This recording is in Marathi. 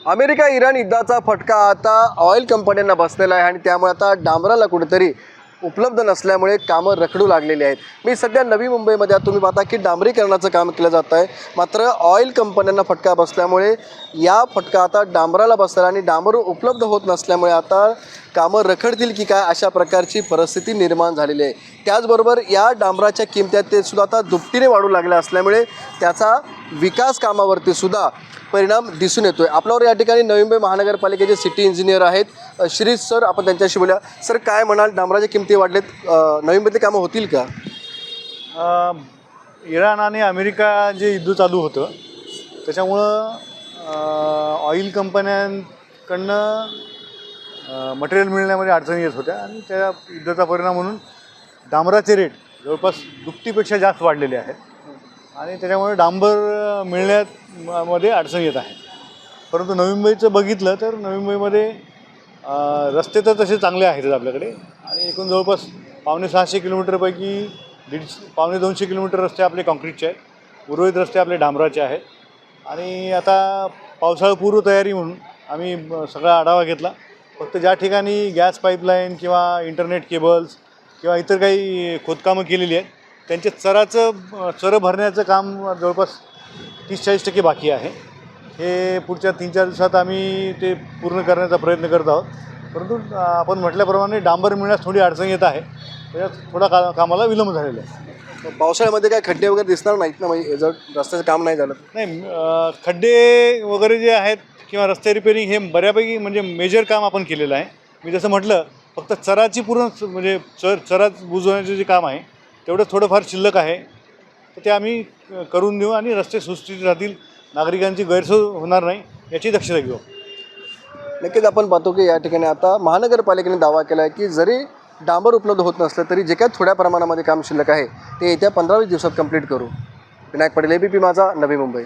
अमेरिका इराण युद्धाचा फटका आता ऑइल कंपन्यांना बसलेला आहे आणि त्यामुळे आता डांबराला कुठेतरी उपलब्ध नसल्यामुळे कामं रखडू लागलेली आहेत। मी सध्या नवी मुंबईमध्ये तुम्ही पाहता की डांबरीकरणाचं काम केलं जात आहे, मात्र ऑइल कंपन्यांना फटका बसल्यामुळे या फटका आता डांबराला बसला आणि डांबर उपलब्ध होत नसल्यामुळे आता कामं रखडतील की काय अशा प्रकारची परिस्थिती निर्माण झालेली आहे। त्याचबरोबर या डांबराच्या किमत्या ते सुद्धा आता दुपटीने वाढू लागल्या असल्यामुळे त्याचा विकास कामावरती सुद्धा परिणाम दिसून येतोय। आपल्यावर या ठिकाणी नवी मुंबई महानगरपालिकेचे सिटी इंजिनियर आहेत श्री सर, आपण त्यांच्याशी बोलूया। सर, काय म्हणाल, डांबराच्या किमती वाढलेत, नवी मुंबईतली कामं होतील का? इराण आणि अमेरिका जे युद्ध चालू होतं त्याच्यामुळं ऑइल कंपन्यांकडनं मटेरियल मिळण्यामध्ये अडचणी येत होत्या आणि त्या युद्धाचा परिणाम म्हणून डांबराचे रेट जवळपास दुपटीपेक्षा जास्त वाढलेले आहेत आणि त्याच्यामुळे डांबर मिळण्यामध्ये अडचणी येत आहेत। परंतु नवी मुंबईचं बघितलं तर नवी मुंबईमध्ये रस्ते तर तसे चांगले आहेतच आपल्याकडे आणि एकूण जवळपास 650 किलोमीटरपैकी 250 किलोमीटर रस्ते आपले कॉन्क्रीटचे आहेत, उर्वरित रस्ते आपले डांबराचे आहेत। आणि आता पावसाळापूर्व तयारी म्हणून आम्ही सगळा आढावा घेतला। फक्त ज्या ठिकाणी गॅस पाईपलाईन किंवा इंटरनेट केबल्स किंवा इतर काही खोदकामं केलेली आहेत त्यांचे चरं भरण्याचं काम जवळपास 30-40% बाकी आहे। हे पुढच्या 3-4 दिवसात आम्ही ते पूर्ण करण्याचा प्रयत्न करत आहोत। परंतु आपण म्हटल्याप्रमाणे डांबर मिळण्यास थोडी अडचण येत आहे, त्याच्यात थोडा कामाला विलंब झालेला आहे। पावसाळ्यामध्ये काय खड्डे वगैरे दिसणार नाहीत ना, म्हणजे जर रस्त्याचं काम नाही झालं? नाही, खड्डे वगैरे जे आहेत किंवा रस्ते रिपेरिंग हे बऱ्यापैकी म्हणजे मेजर काम आपण केलेलं आहे। मी जसं म्हटलं, फक्त चराची पूर्ण म्हणजे चरा बुजवण्याचे जे काम आहे तेवढं थोडंफार शिल्लक आहे, तर ते आम्ही करून देऊ आणि रस्ते सुस्थितीत राहतील, नागरिकांची गैरसोय होणार नाही याची दक्षता घेऊ। नक्कीच आपण पाहतो की या ठिकाणी आता महानगरपालिकेने दावा केला आहे की जरी डांबर उपलब्ध होत नसलं तरी जे काही थोड्या प्रमाणामध्ये काम शिल्लक आहे ते येत्या 15-20 दिवसात कंप्लीट करू। विनायक पटेल, ABP माझा, नवी मुंबई।